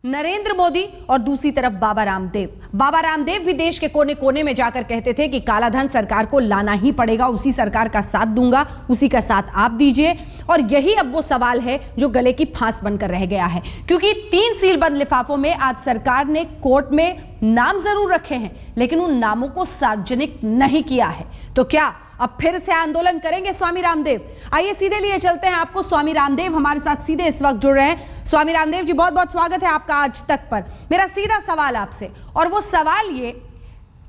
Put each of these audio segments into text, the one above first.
नरेंद्र मोदी और दूसरी तरफ बाबा रामदेव। बाबा रामदेव भी देश के कोने कोने में जाकर कहते थे कि काला धन सरकार को लाना ही पड़ेगा, उसी सरकार का साथ दूंगा, उसी का साथ आप दीजिए। और यही अब वो सवाल है जो गले की फांस बनकर रह गया है, क्योंकि 3 सीलबंद लिफाफों में आज सरकार ने कोर्ट में नाम जरूर रखे हैं, लेकिन उन नामों को सार्वजनिक नहीं किया है। तो क्या अब फिर से आंदोलन करेंगे स्वामी रामदेव? आइए सीधे लिए चलते हैं आपको। स्वामी रामदेव हमारे साथ सीधे इस वक्त जुड़ रहे हैं। स्वामी रामदेव जी, बहुत बहुत स्वागत है आपका आज तक पर। मेरा सीधा सवाल आपसे, और वो सवाल ये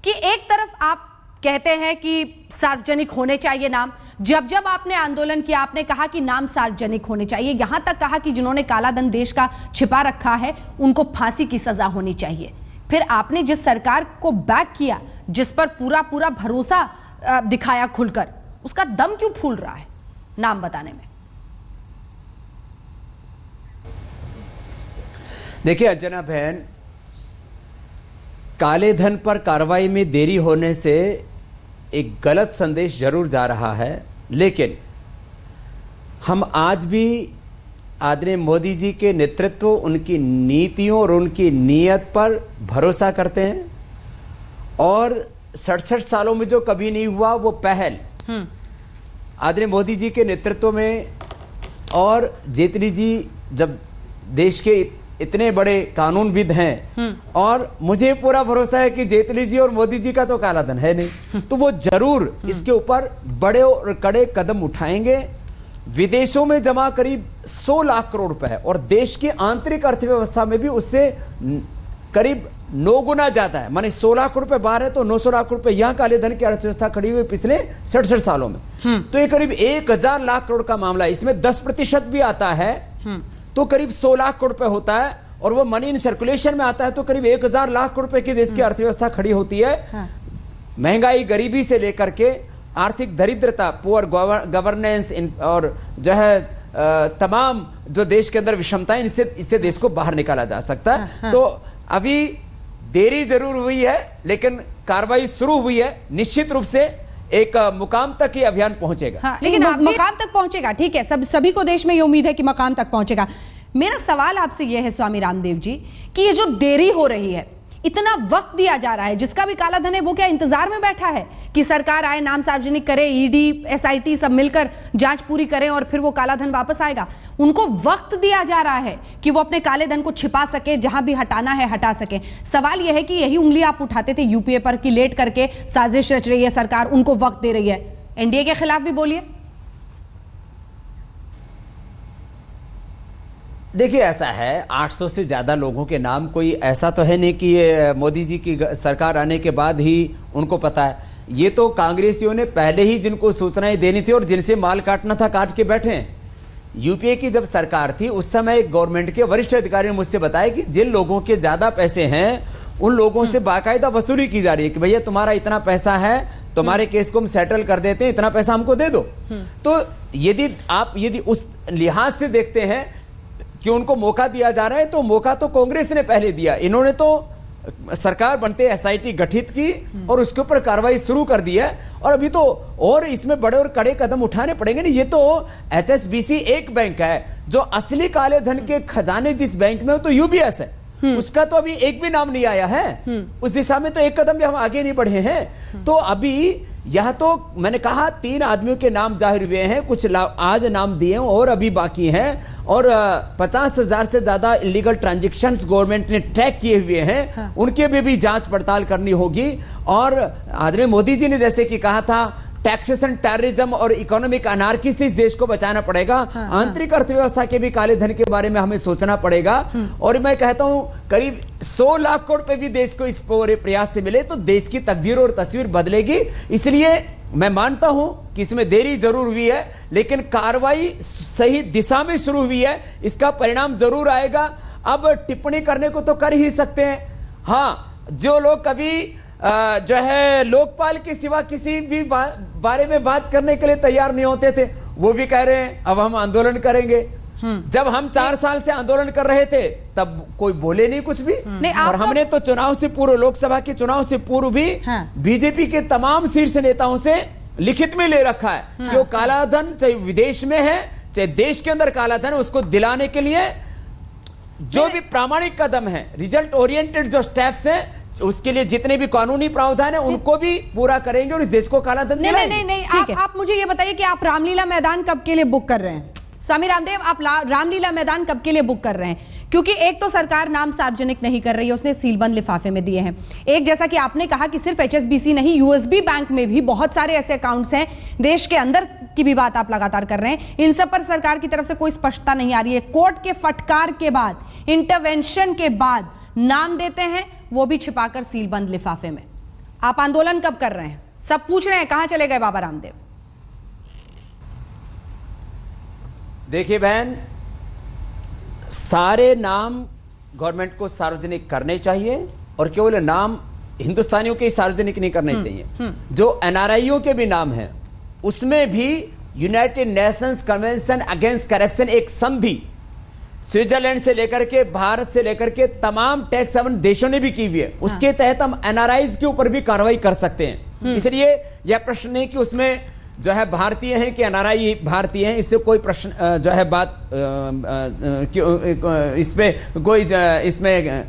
कि एक तरफ आप कहते हैं कि सार्वजनिक होने चाहिए नाम, जब जब आपने आंदोलन किया आपने कहा कि नाम सार्वजनिक होने चाहिए, यहां तक कहा कि जिन्होंने काला धन देश का छिपा रखा है उनको फांसी की सजा होनी चाहिए। फिर आपने जिस सरकार को बैक किया, जिस पर पूरा पूरा भरोसा दिखाया खुलकर, उसका दम क्यों फूल रहा है नाम बताने में? देखिए अंजना बहन, काले धन पर कार्रवाई में देरी होने से एक गलत संदेश जरूर जा रहा है, लेकिन हम आज भी आदरणीय मोदी जी के नेतृत्व, उनकी नीतियों और उनकी नीयत पर भरोसा करते हैं। और 67 सालों में जो कभी नहीं हुआ वो पहल आदरणीय मोदी जी के नेतृत्व में, और जेटली जी जब देश के इतने बड़े कानूनविद हैं, और मुझे पूरा भरोसा है कि जेटली जी और मोदी जी का तो काला धन है नहीं, तो वो जरूर इसके ऊपर बड़े और कड़े कदम उठाएंगे। विदेशों में जमा करीब 100 लाख करोड़ रुपए है, और देश की आंतरिक अर्थव्यवस्था में भी उससे करीब 9 गुना ज्यादा है। माने 100 लाख रुपए बाहर है तो 900 लाख रुपए यहां काले धन की अर्थव्यवस्था खड़ी हुई पिछले 67 सालों में। तो ये करीब 1000 लाख करोड़ का मामला है। इसमें 10% भी आता है तो करीब 100 लाख करोड़ रुपए होता है, और वो मनी इन सर्कुलेशन में आता है तो करीब 1000 लाख करोड़ रुपए की देश की अर्थव्यवस्था खड़ी होती है। महंगाई, गरीबी से लेकर के आर्थिक दरिद्रता, पुअर गवर्नेंस और जो है तमाम जो देश के अंदर विषमताएं, इससे देश को बाहर निकाला जा सकता है। तो अभी देरी जरूर हुई है, लेकिन कार्रवाई शुरू हुई है। निश्चित रूप से एक मुकाम तक ये अभियान पहुंचेगा। हाँ, लेकिन मकाम तक पहुंचेगा, ठीक है, सभी को देश में ये उम्मीद है कि मकाम तक पहुंचेगा। मेरा सवाल आपसे ये है स्वामी रामदेव जी कि ये जो देरी हो रही है, इतना वक्त दिया जा रहा है, जिसका भी काला धन है वो क्या इंतजार में बैठा है कि सरकार आए, नाम सार्वजनिक करे, ईडी, एसआईटी सब मिलकर जांच पूरी करें और फिर वो काला धन वापस आएगा? उनको वक्त दिया जा रहा है कि वो अपने काले धन को छिपा सके, जहां भी हटाना है हटा सके। सवाल यह है कि यही उंगली आप उठाते थे यूपीए पर कि लेट करके साजिश रच रही है सरकार, उनको वक्त दे रही है। एनडीए के खिलाफ भी बोलिए। देखिए ऐसा है, 800 से ज़्यादा लोगों के नाम, कोई ऐसा तो है नहीं कि ये मोदी जी की सरकार आने के बाद ही उनको पता है। ये तो कांग्रेसियों ने पहले ही जिनको सूचनाएं देनी थी और जिनसे माल काटना था काट के बैठे हैं। यूपीए की जब सरकार थी उस समय गवर्नमेंट के वरिष्ठ अधिकारी ने मुझसे बताया कि जिन लोगों के ज़्यादा पैसे हैं उन लोगों से बाकायदा वसूली की जा रही है कि भैया तुम्हारा इतना पैसा है, तुम्हारे केस को हम सेटल कर देते हैं, इतना पैसा हमको दे दो। तो यदि उस लिहाज से देखते हैं कि उनको मौका दिया जा रहा है, तो मौका तो कांग्रेस ने पहले दिया। इन्होंने तो सरकार बनते एसआईटी गठित की और उसके ऊपर कार्रवाई शुरू कर दी है, और अभी तो और इसमें बड़े और कड़े कदम उठाने पड़ेंगे। नहीं, ये तो एचएसबीसी एक बैंक है, जो असली काले धन के खजाने जिस बैंक में हो तो यूबीएस है, उसका तो अभी एक भी नाम नहीं आया है। उस दिशा में तो एक कदम भी हम आगे नहीं बढ़े हैं। तो अभी यह तो मैंने कहा 3 आदमियों के नाम जाहिर हुए हैं, कुछ आज नाम दिए और अभी बाकी हैं, और 50,000 से ज्यादा इलीगल ट्रांजैक्शंस गवर्नमेंट ने ट्रैक किए हुए हैं। हाँ। उनके भी जांच पड़ताल करनी होगी। और आदरणीय मोदी जी ने जैसे कि कहा था, टैक्सेशन, टेररिज्म और इकोनॉमिक अनार्की से इस देश को बचाना पड़ेगा। हाँ, आंतरिक अर्थव्यवस्था के भी काले धन के बारे में हमें सोचना पड़ेगा। और मैं कहता हूं करीब 100 लाख करोड़ रुपए भी देश को इस पूरे प्रयास से मिले तो देश की तकदीर और तस्वीर बदलेगी। इसलिए मैं मानता हूं कि इसमें देरी जरूर हुई है, लेकिन कार्रवाई सही दिशा में शुरू हुई है, इसका परिणाम जरूर आएगा। अब टिप्पणी करने को तो कर ही सकते हैं। हाँ, जो लोग कभी जो है लोकपाल के सिवा किसी भी बारे में बात करने के लिए तैयार नहीं होते थे, वो भी कह रहे हैं अब हम आंदोलन करेंगे। जब हम 4 साल से आंदोलन कर रहे थे तब कोई बोले नहीं कुछ भी। और हमने तो चुनाव से पूर्व, लोकसभा के चुनाव से पूर्व भी बीजेपी के तमाम शीर्ष नेताओं से लिखित में ले रखा है कि वो काला धन चाहे विदेश में है चाहे देश के अंदर काला धन, उसको दिलाने के लिए जो भी प्रामाणिक कदम है, रिजल्ट ओरिएंटेड जो स्टेप्स हैं, उसके लिए जितने भी कानूनी प्रावधान है उनको भी पूरा करेंगे और इस देश को काला धन दिलाएंगे। नहीं, आप मुझे ये बताइए कि आप रामलीला मैदान कब के लिए बुक कर रहे हैं? स्वामी रामदेव, आप रामलीला मैदान कब के लिए बुक कर रहे हैं? क्योंकि एक तो सरकार नाम सार्वजनिक नहीं कर रही है, उसने सीलबंद लिफाफे में दिए हैं। एक, जैसा कि आपने कहा कि सिर्फ HSBC नहीं, यूएसबी बैंक में भी बहुत सारे ऐसे अकाउंट्स हैं, देश के अंदर की भी बात आप लगातार कर रहे हैं, इन सब पर सरकार की तरफ से कोई स्पष्टता नहीं आ रही है। कोर्ट के फटकार के बाद, इंटरवेंशन के बाद नाम देते हैं, वो भी छिपाकर सीलबंद लिफाफे में। आप आंदोलन कब कर रहे हैं? सब पूछ रहे हैं कहां चले गए बाबा रामदेव? देखिए बहन, सारे नाम गवर्नमेंट को सार्वजनिक करने चाहिए और केवल नाम हिंदुस्तानियों के सार्वजनिक नहीं करने चाहिए। जो NRIयों के भी नाम हैं उसमें भी United Nations convention against corruption, एक संधि स्विट्जरलैंड से लेकर के भारत से लेकर के तमाम टैक्स हेवन देशों ने भी की हुई है, उसके तहत हम NRIs के ऊपर भी कार्रवाई कर सकते हैं। इसलिए यह प्रश्न नहीं कि उसमें जो है भारतीय हैं कि NRI भारतीय हैं, इससे कोई प्रश्न जो है बात इसमें कोई इसमें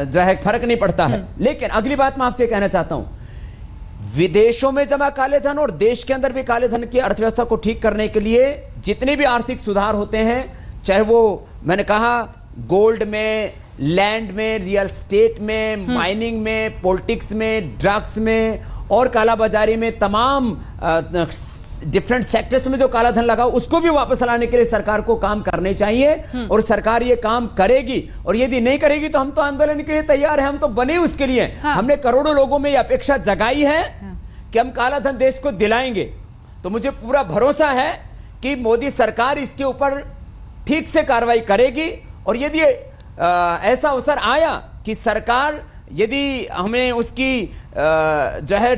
जो है फर्क नहीं पड़ता है। लेकिन अगली बात मैं आपसे कहना चाहता हूं, विदेशों में जमा काले धन और देश के अंदर भी काले धन की अर्थव्यवस्था को ठीक करने के लिए जितने भी आर्थिक सुधार होते हैं, चाहे वो मैंने कहा गोल्ड में, लैंड में, रियल स्टेट में, माइनिंग में, पॉलिटिक्स में, ड्रग्स में और कालाबाजारी में, तमाम डिफरेंट सेक्टर्स में जो काला धन लगा उसको भी वापस लाने के लिए सरकार को काम करने चाहिए और सरकार ये काम करेगी। और यदि नहीं करेगी तो हम तो आंदोलन के लिए तैयार हैं, हम तो बने उसके लिए। हमने करोड़ों लोगों में ये अपेक्षा जगाई है कि हम काला धन देश को दिलाएंगे। तो मुझे पूरा भरोसा है कि मोदी सरकार इसके ऊपर ठीक से कार्रवाई करेगी। और यदि ऐसा अवसर आया कि सरकार यदि हमें उसकी जो है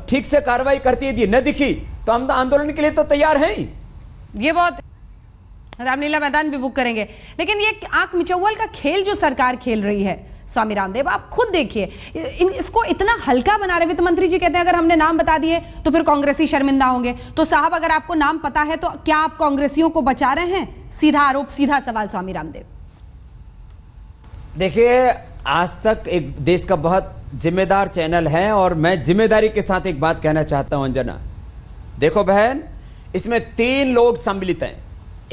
ठीक से कार्रवाई करती यदि न दिखी तो हम आंदोलन के लिए तो तैयार हैं ही। ये बहुत, रामलीला मैदान भी बुक करेंगे। लेकिन ये आंख मिचौवल का खेल जो सरकार खेल रही है, स्वामी रामदेव आप खुद देखिए, इसको इतना हल्का बना रहे। वित्त मंत्री जी कहते हैं अगर हमने नाम बता दिए तो फिर कांग्रेसी शर्मिंदा होंगे। तो साहब अगर आपको नाम पता है तो क्या आप कांग्रेसियों को बचा रहे हैं? सीधा आरोप, सीधा सवाल स्वामी रामदेव। देखिए, आज तक एक देश का बहुत जिम्मेदार चैनल है और मैं जिम्मेदारी के साथ एक बात कहना चाहता हूं अंजना। देखो बहन, इसमें 3 लोग सम्मिलित हैं।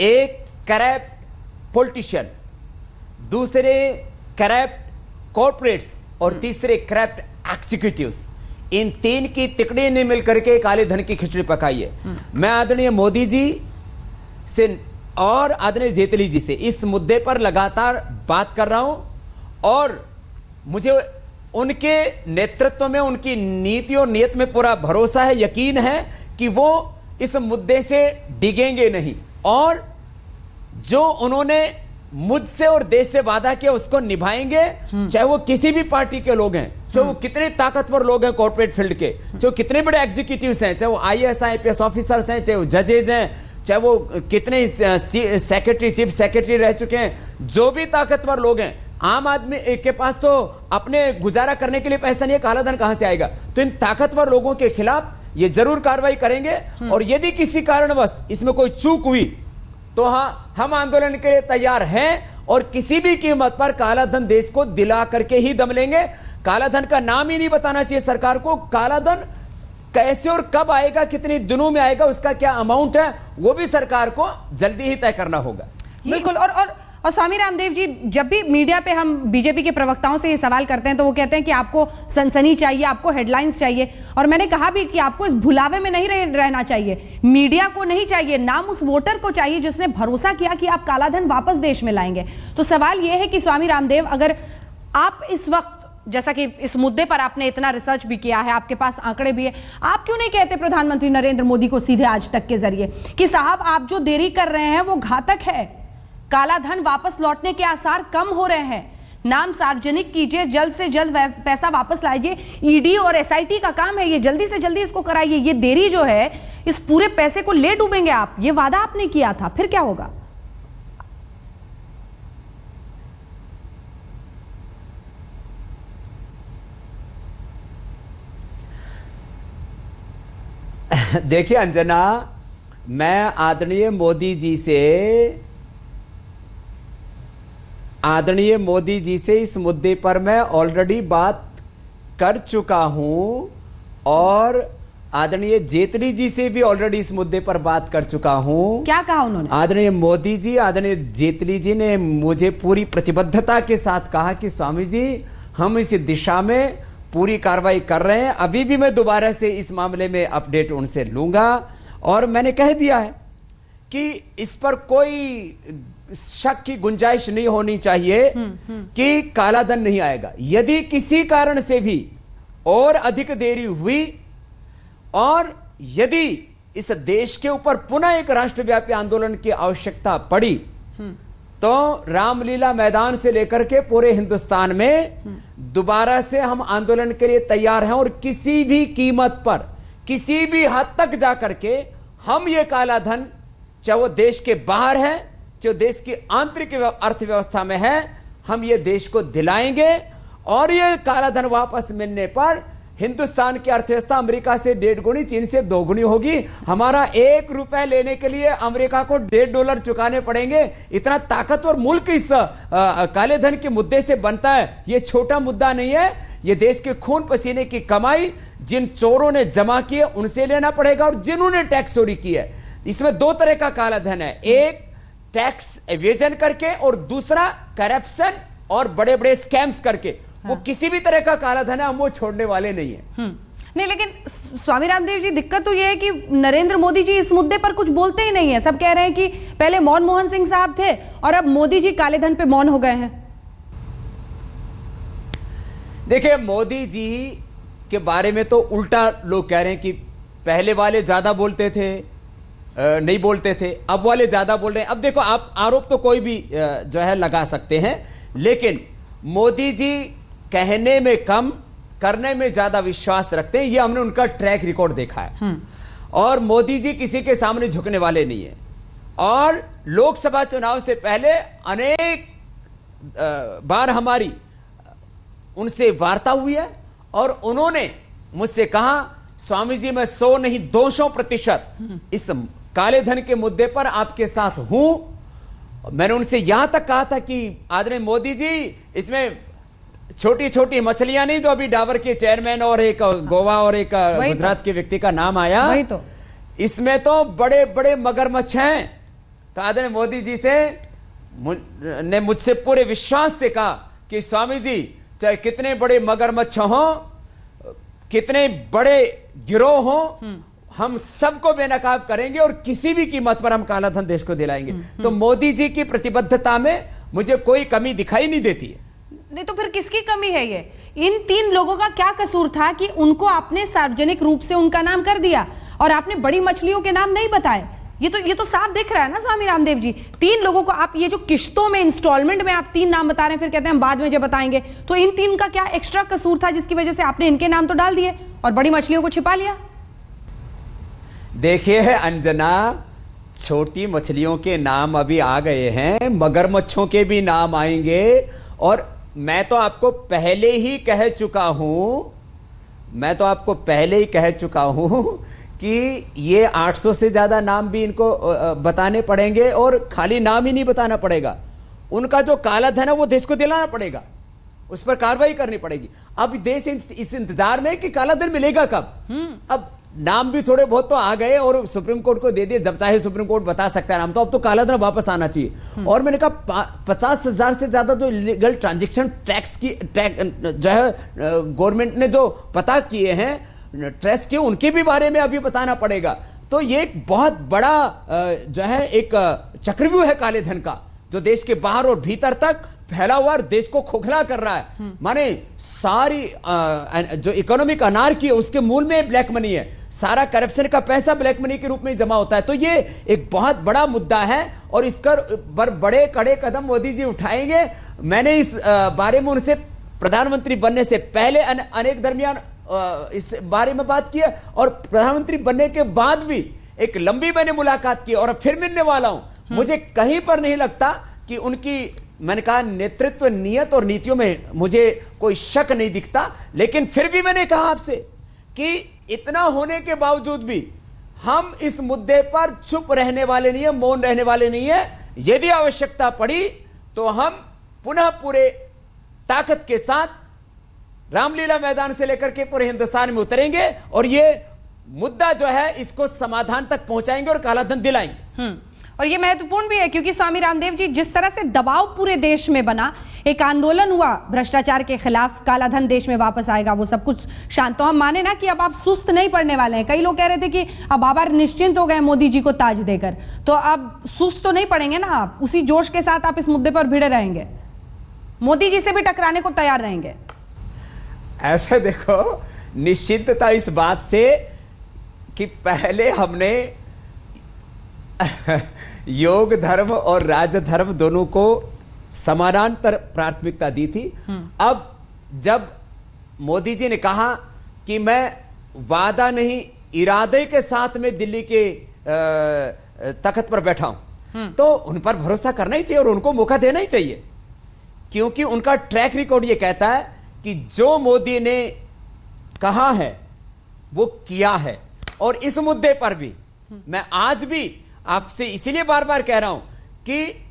एक करप्ट पॉलिटिशियन, दूसरे करप्ट कॉर्पोरेट्स और तीसरे करप्ट एग्जीक्यूटिव्स। इन 3 की तिकड़ी ने मिलकर के काले धन की खिचड़ी पकाई है। मैं आदरणीय मोदी जी से और आदरणीय जेटली जी से इस मुद्दे पर लगातार बात कर रहा हूं और मुझे उनके नेतृत्व में, उनकी नीति और नियत में पूरा भरोसा है, यकीन है कि वो इस मुद्दे से डिगेंगे नहीं और जो उन्होंने मुझसे और देश से वादा किया उसको निभाएंगे। चाहे वो किसी भी पार्टी के लोग हैं, चाहे वो कितने ताकतवर लोग हैं कॉर्पोरेट फील्ड के, चाहे वो कितने बड़े एग्जीक्यूटिव्स हैं, चाहे वो IAS IPS ऑफिसर्स हैं, चाहे वो जजेज हैं, चाहे वो कितने सेक्रेटरी, चीफ सेक्रेटरी रह चुके हैं, जो भी ताकतवर लोग हैं, आम आदमी के पास तो अपने गुजारा करने के लिए पैसा नहीं है, काला धन कहां से आएगा? तो इन ताकतवर लोगों के खिलाफ ये जरूर कार्रवाई करेंगे और यदि किसी कारणवश इसमें कोई चूक हुई तो हाँ, हम आंदोलन के लिए तैयार हैं और किसी भी कीमत पर काला धन देश को दिला करके ही दम लेंगे। काला धन का नाम ही नहीं बताना चाहिए सरकार को। काला धन कैसे और कब आएगा, कितने दिनों में आएगा, उसका क्या अमाउंट है, वो भी सरकार को जल्दी ही तय करना होगा। बिल्कुल। और स्वामी रामदेव जी, जब भी मीडिया पे हम बीजेपी के प्रवक्ताओं से ये सवाल करते हैं तो वो कहते हैं कि आपको सनसनी चाहिए, आपको हेडलाइंस चाहिए। और मैंने कहा भी कि आपको इस भुलावे में नहीं रहना चाहिए, मीडिया को नहीं चाहिए, नाम उस वोटर को चाहिए जिसने भरोसा किया कि आप कालाधन वापस देश में लाएंगे। तो सवाल यह है कि स्वामी रामदेव, अगर आप इस वक्त, जैसा कि इस मुद्दे पर आपने इतना रिसर्च भी किया है, आपके पास आंकड़े भी है, आप क्यों नहीं कहते प्रधानमंत्री नरेंद्र मोदी को सीधे आज तक के जरिए कि साहब आप जो देरी कर रहे हैं वो घातक है, काला धन वापस लौटने के आसार कम हो रहे हैं, नाम सार्वजनिक कीजिए, जल्द से जल्द पैसा वापस लाइए। ईडी और SIT का काम है, ये जल्दी से जल्दी इसको कराइए। ये देरी जो है, इस पूरे पैसे को ले डूबेंगे आप, ये वादा आपने किया था, फिर क्या होगा? देखिए अंजना, मैं आदरणीय मोदी जी से आदरणीय मोदी जी से इस मुद्दे पर मैं ऑलरेडी बात कर चुका हूं और आदरणीय जेटली जी से भी ऑलरेडी इस मुद्दे पर बात कर चुका हूं। क्या कहा उन्होंने? आदरणीय मोदी जी, आदरणीय जेटली जी ने मुझे पूरी प्रतिबद्धता के साथ कहा कि स्वामी जी, हम इस दिशा में पूरी कार्रवाई कर रहे हैं। अभी भी मैं दोबारा से इस मामले में अपडेट उनसे लूंगा और मैंने कह दिया है कि इस पर कोई शक की गुंजाइश नहीं होनी चाहिए कि काला धन नहीं आएगा। यदि किसी कारण से भी और अधिक देरी हुई और यदि इस देश के ऊपर पुनः एक राष्ट्रव्यापी आंदोलन की आवश्यकता पड़ी तो रामलीला मैदान से लेकर के पूरे हिंदुस्तान में दोबारा से हम आंदोलन के लिए तैयार हैं और किसी भी कीमत पर, किसी भी हद तक जाकर के हम ये काला धन, चाहे वो देश के बाहर है, चाहे देश की आंतरिक अर्थव्यवस्था में है, हम ये देश को दिलाएंगे। और ये काला धन वापस मिलने पर हिंदुस्तान की अर्थव्यवस्था अमेरिका से 1.5 गुनी, चीन से 2 गुनी होगी। हमारा 1 रुपए लेने के लिए अमेरिका को $1.5 चुकाने पड़ेंगे। इतना ताकतवर मुल्क इस काले धन के मुद्दे से बनता है। ये छोटा मुद्दा नहीं है, ये देश के खून पसीने की कमाई जिन चोरों ने जमा की है उनसे लेना पड़ेगा और जिन्होंने टैक्स चोरी की है। इसमें 2 तरह का काला धन है, एक टैक्स एवेजन करके और दूसरा करप्शन और बड़े बड़े स्कैम्स करके। वो किसी भी तरह का काला धन है, हम वो छोड़ने वाले नहीं है। नहीं, लेकिन स्वामी रामदेव जी, दिक्कत तो ये है कि नरेंद्र मोदी जी इस मुद्दे पर कुछ बोलते ही नहीं है। सब कह रहे हैं कि पहले मनमोहन सिंह साहब थे और अब मोदी जी काले धन पे मौन हो गए हैं। देखिए, मोदी जी के बारे में तो उल्टा लोग कह रहे हैं कि पहले वाले ज्यादा बोलते थे, नहीं बोलते थे, अब वाले ज्यादा बोल रहे हैं। अब देखो, आप आरोप तो कोई भी जो है लगा सकते हैं, लेकिन मोदी जी कहने में कम, करने में ज्यादा विश्वास रखते हैं। ये हमने उनका ट्रैक रिकॉर्ड देखा है। और मोदी जी किसी के सामने झुकने वाले नहीं है। और लोकसभा चुनाव से पहले अनेक बार हमारी उनसे वार्ता हुई है और उन्होंने मुझसे कहा, स्वामी जी, मैं 100 नहीं 200% इस काले धन के मुद्दे पर आपके साथ हूं। मैंने उनसे यहां तक कहा था कि आदरणीय मोदी जी, इसमें छोटी छोटी मछलियां नहीं, जो अभी डाबर के चेयरमैन और एक गोवा और एक गुजरात के व्यक्ति का नाम आया, तो इसमें तो बड़े बड़े मगरमच्छ हैं। तो आदरणीय मोदी जी से ने मुझसे पूरे विश्वास से कहा कि स्वामी जी, चाहे कितने बड़े मगरमच्छ हों, कितने बड़े गिरोह हों, हम सबको बेनकाब करेंगे और किसी भी कीमत पर हम काला धन देश को दिलाएंगे। तो मोदी जी की प्रतिबद्धता में मुझे कोई कमी दिखाई नहीं देती है। नहीं तो फिर किसकी कमी है ये? इन 3 लोगों का क्या कसूर था कि उनको आपने सार्वजनिक रूप से उनका नाम कर दिया और आपने बड़ी मछलियों के नाम नहीं बताए? ये तो साफ दिख रहा है ना स्वामी रामदेव जी। 3 लोगों को आप ये जो किश्तों में, इंस्टॉलमेंट में आप 3 नाम बता रहे हैं, फिर कहते हैं हम बाद में जब बताएंगे। तो इन 3 का क्या एक्स्ट्रा कसूर था जिसकी वजह से आपने इनके नाम तो डाल दिए और बड़ी मछलियों को छिपा लिया? देखिए अंजना, छोटी मछलियों के नाम अभी आ गए हैं, मगरमच्छों के भी नाम आएंगे। और मैं तो आपको पहले ही कह चुका हूं कि ये 800 से ज्यादा नाम भी इनको बताने पड़ेंगे और खाली नाम ही नहीं बताना पड़ेगा, उनका जो काला धन है वो देश को दिलाना पड़ेगा, उस पर कार्रवाई करनी पड़ेगी। अब देश इस इंतजार में कि काला धन मिलेगा कब। अब नाम भी थोड़े बहुत तो आ गए और सुप्रीम कोर्ट को दे दिए, जब चाहे सुप्रीम कोर्ट बता सकता है नाम। तो अब तो काला धन वापस आना चाहिए। और मैंने कहा 50,000 से ज्यादा जो इलीगल ट्रांजैक्शन टैक्स जो है गवर्नमेंट ने जो पता किए हैं, ट्रेस किए, उनके भी बारे में अभी बताना पड़ेगा। तो ये एक बहुत बड़ा जो है एक चक्रव्यूह है काले धन का, जो देश के बाहर और भीतर तक फैला हुआ और देश को खोखला कर रहा है। माने सारी जो इकोनॉमिक अनार्की है उसके मूल में ब्लैक मनी है, सारा करप्शन का पैसा ब्लैक मनी के रूप में जमा होता है। तो ये एक बहुत बड़ा मुद्दा है और इस पर बड़े कड़े कदम मोदी जी उठाएंगे। मैंने इस बारे में उनसे प्रधानमंत्री बनने से पहले अनेक दरमियान इस बारे में बात की है और प्रधानमंत्री बनने के बाद भी एक लंबी मैंने मुलाकात की और फिर मिलने वाला हूं। मुझे कहीं पर नहीं लगता कि उनकी, मैंने कहा, नेतृत्व, नियत और नीतियों में मुझे कोई शक नहीं दिखता। लेकिन फिर भी मैंने कहा आपसे कि इतना होने के बावजूद भी हम इस मुद्दे पर चुप रहने वाले नहीं है, मौन रहने वाले नहीं है। यदि आवश्यकता पड़ी तो हम पुनः पूरे ताकत के साथ रामलीला मैदान से लेकर के पूरे हिंदुस्तान में उतरेंगे और ये मुद्दा जो है इसको समाधान तक पहुंचाएंगे और कालाधन दिलाएंगे। और ये महत्वपूर्ण भी है क्योंकि स्वामी रामदेव जी, जिस तरह से दबाव पूरे देश में बना, एक आंदोलन हुआ भ्रष्टाचार के खिलाफ, कालाधन देश में वापस आएगा, वो सब कुछ शांत। तो हम माने ना कि अब आप सुस्त नहीं पड़ने वाले हैं। कई लोग कह रहे थे कि अब बाबा निश्चिंत हो गए मोदी जी को ताज देकर, तो अब सुस्त तो नहीं पड़ेंगे ना आप, उसी जोश के साथ आप इस मुद्दे पर भिड़े रहेंगे, मोदी जी से भी टकराने को तैयार रहेंगे। ऐसे देखो, निश्चिंतता इस बात से कि पहले हमने योग धर्म और राज धर्म दोनों को समानांतर प्राथमिकता दी थी। अब जब मोदी जी ने कहा कि मैं वादा नहीं इरादे के साथ में दिल्ली के तख्त पर बैठा हूं, तो उन पर भरोसा करना ही चाहिए और उनको मौका देना ही चाहिए, क्योंकि उनका ट्रैक रिकॉर्ड ये कहता है कि जो मोदी ने कहा है वो किया है। और इस मुद्दे पर भी मैं आज भी आपसे इसीलिए बार बार कह रहा हूं कि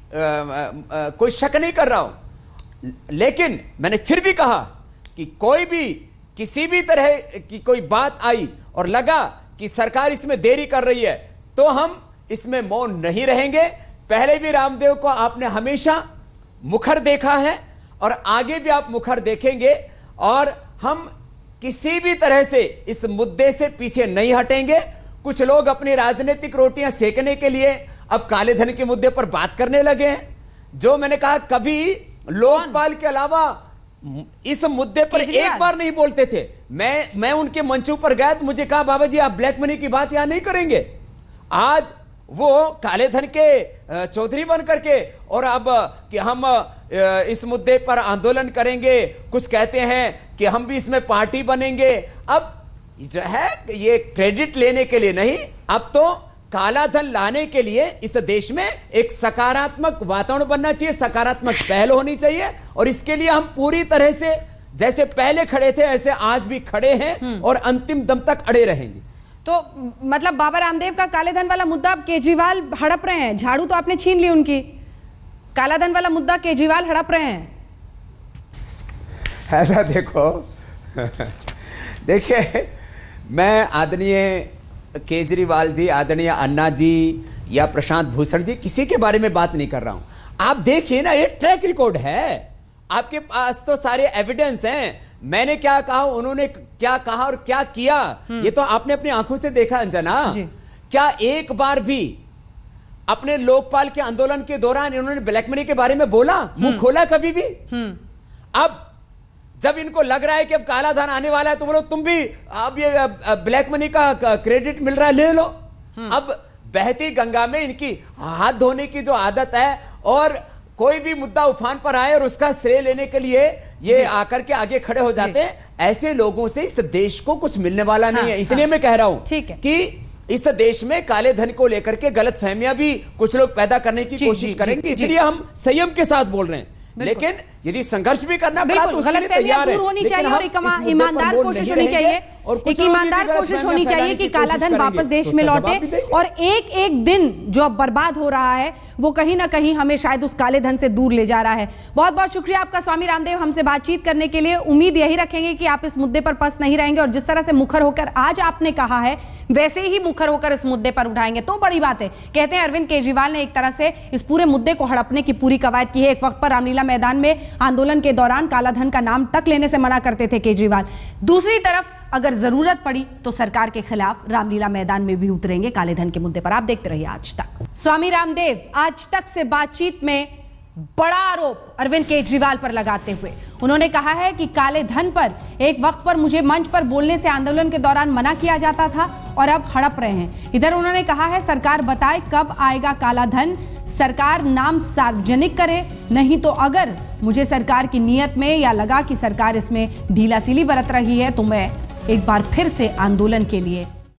कोई शक नहीं कर रहा हूं, लेकिन मैंने फिर भी कहा कि कोई भी किसी भी तरह की कोई बात आई और लगा कि सरकार इसमें देरी कर रही है, तो हम इसमें मौन नहीं रहेंगे। पहले भी रामदेव को आपने हमेशा मुखर देखा है और आगे भी आप मुखर देखेंगे, और हम किसी भी तरह से इस मुद्दे से पीछे नहीं हटेंगे। कुछ लोग अपनी राजनीतिक रोटियां सेकने के लिए अब काले धन के मुद्दे पर बात करने लगे हैं, जो मैंने कहा कभी लोकपाल के अलावा इस मुद्दे पर एक बार नहीं बोलते थे। मैं उनके मंचों पर गया तो मुझे कहा, बाबा जी आप ब्लैक मनी की बात यहां नहीं करेंगे। आज वो काले धन के चौधरी बन करके और अब कि हम इस मुद्दे पर आंदोलन करेंगे, कुछ कहते हैं कि हम भी इसमें पार्टी बनेंगे। अब जो है ये क्रेडिट लेने के लिए नहीं, अब तो काला धन लाने के लिए इस देश में एक सकारात्मक वातावरण बनना चाहिए, सकारात्मक पहल होनी चाहिए, और इसके लिए हम पूरी तरह से जैसे पहले खड़े थे ऐसे आज भी खड़े हैं और अंतिम दम तक अड़े रहेंगे। तो मतलब बाबा रामदेव का काले धन वाला मुद्दा अब केजरीवाल हड़प रहे हैं, झाड़ू तो आपने छीन ली उनकी, काला धन वाला मुद्दा केजरीवाल हड़प रहे हैं। ऐसा देखो देखिए, मैं आदरणीय केजरीवाल जी, आदरणीय अन्ना जी या प्रशांत भूषण जी, किसी के बारे में बात नहीं कर रहा हूं। आप देखिए ना, ये ट्रैक रिकॉर्ड है, आपके पास तो सारे एविडेंस हैं। मैंने क्या कहा, उन्होंने क्या कहा और क्या किया, ये तो आपने अपनी आंखों से देखा अंजना। क्या एक बार भी अपने लोकपाल के आंदोलन के दौरान इन्होंने ब्लैक मनी के बारे में बोला, मुंह खोला कभी भी? अब जब इनको लग रहा है कि अब काला धन आने वाला है तो बोलो तुम भी अब ये ब्लैक मनी का क्रेडिट मिल रहा है ले लो। अब बहती गंगा में इनकी हाथ धोने की जो आदत है, और कोई भी मुद्दा उफान पर आए और उसका श्रेय लेने के लिए ये आकर के आगे खड़े हो जाते हैं, ऐसे लोगों से इस देश को कुछ मिलने वाला नहीं है। इसलिए मैं कह रहा हूं कि इस देश में काले धन को लेकर के गलत फहमियां भी कुछ लोग पैदा करने की कोशिश करेंगे, इसलिए हम संयम के साथ बोल रहे हैं। लेकिन यदि संघर्ष भी करना पड़ा तो उसके लिए तैयार है, होनी चाहिए और एक ईमानदार कोशिश होनी चाहिए, एक ईमानदार कोशिश होनी चाहिए कि काला धन वापस देश में लौटे। और एक एक दिन जो अब बर्बाद हो रहा है वो कहीं ना कहीं हमें शायद उस काले धन से दूर ले जा रहा है। बहुत बहुत शुक्रिया आपका स्वामी रामदेव, हमसे बातचीत करने के लिए। उम्मीद यही रखेंगे कि आप इस मुद्दे पर पस्त नहीं रहेंगे और जिस तरह से मुखर होकर आज आपने कहा है वैसे ही मुखर होकर इस मुद्दे पर उठाएंगे तो बड़ी बात है। कहते हैं अरविंद केजरीवाल ने एक तरह से इस पूरे मुद्दे को हड़पने की पूरी कवायद की है। एक वक्त पर रामलीला मैदान में आंदोलन के दौरान काला धन का नाम तक लेने से मना करते थे केजरीवाल। दूसरी तरफ अगर जरूरत पड़ी तो सरकार के खिलाफ रामलीला मैदान में भी उतरेंगे काले धन के मुद्दे पर। आप देखते रहिए आज तक। स्वामी रामदेव आज तक से बातचीत में बड़ा आरोप अरविंद केजरीवाल पर लगाते हुए उन्होंने कहा है कि काले धन पर एक वक्त पर मुझे मंच पर बोलने से आंदोलन के दौरान मना किया जाता था और अब हड़प रहे हैं। इधर उन्होंने कहा है सरकार बताए कब आएगा काला धन, सरकार नाम सार्वजनिक करे, नहीं तो अगर मुझे सरकार की नीयत में या लगा कि सरकार इसमें ढीलासिली बरत रही है तो मैं एक बार फिर से आंदोलन के लिए